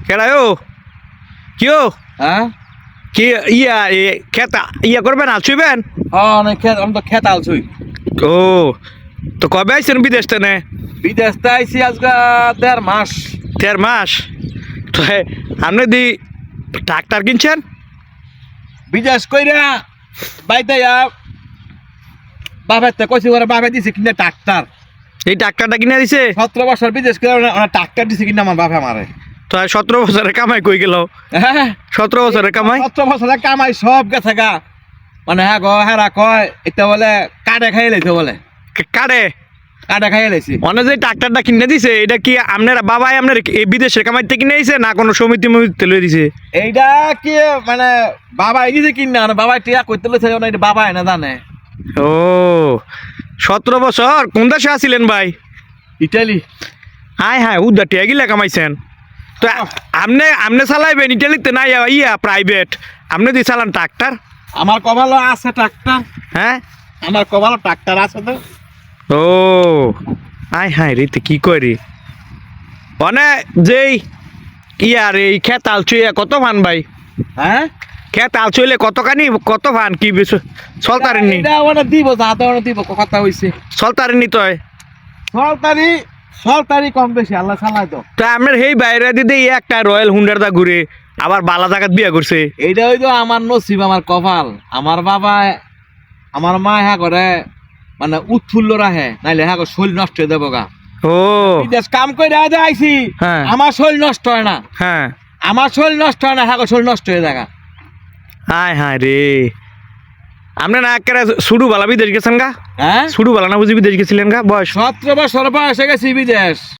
কেডা ও কি ও হ্যাঁ কি ইয়া খেতা ইয়া করবেন আলছুইবেন অনেক আমি তো খেত আলছুই ও তো কবে আইছেন বিদেশ থেকে বিদেশ তে আইছি আজকে 1.5 মাস 1.5 মাস তো আপনি দি ট্রাক্টর কিনছেন বিদেশ কইরা বাইতে বাপের তে কইছি ওরা বাপে দিছে কিনা ট্রাক্টর এই ট্রাক্টরটা কিনে দিছে 17 বছর বিদেশ করে ওরা ট্রাক্টর দিছে কিনা আমার বাপে আমারে তো 17 বছরের কামাই কই গেল হ্যাঁ 17 বছরের কামাই 17 বছরের কামাই সব গেছে গা মানে হ্যাঁ গো হ্যাঁ কয় এটা বলে কাটে খাই লাইছে বলে কারে কাটে খাই লাইছি অনে যে ট্রাক্টরটা কিনে দিছে এটা কি আপনার বাবাই আপনার এই বিদেশের কামাইতে কিনে দিছে না কোনো সমিতি মমিতিতে লই দিছে এইটা কি মানে বাবা দিছে কিনা বাবা টিয়া কইতে লইছে না এটা বাবা না জানে ও 17 বছর কোন দেশে আছিলেন ভাই ইটালি হাই হাই উদ্দা টিয়া গিলা কামাইছেন তো আপনি চালাইবেন ইটালিতে না ইয়া প্রাইভেট আপনি দি চালান ট্রাক্টর আমার কপালও আছে ট্রাক্টর হ্যাঁ আমার কপালও ট্রাক্টর আছে তো ও হাই হাই রে কি করি অনে যেই ইয়ার এই খেত আলচুইয়া কত ফান ভাই হ্যাঁ খেত আলচুইলে কতখানি কত ফান কি চলতারেননি এটা ওটা দিব যাতে ওটা দিব কথা হইছে চলতারেননি তো সরকারি কম বেশি আল্লাহ চালাই তো তা আপনার সেই বাইরে দিদি একটা রয়্যাল হুন্ডার দা ঘুরে আবার বালা জায়গাত বিয়া করছে এইটা হইতো আমার নসিব আমার কপাল আমার বাবা আমার মা হ্যাঁ করে মানে উৎফুল্ল রাখে নাইলে হ্যাঁ শরীর নষ্ট হয়ে যাবো গা ও বিদেশ কাম করে আইছি হ্যাঁ। আমার শরীর নষ্ট হয় না হ্যাঁ আমার শরীর নষ্ট হয় না হ্যাঁ শরীর নষ্ট হয়ে যায় হাই হাই রে আপনি না একেবারে সুডু বালা বিদেশ গেছেন গা হ্যাঁ সুডু বালা না বুঝি বিদেশ গেছিলেন গা বয়স 17 বছর বয়সে গেছি বিদেশ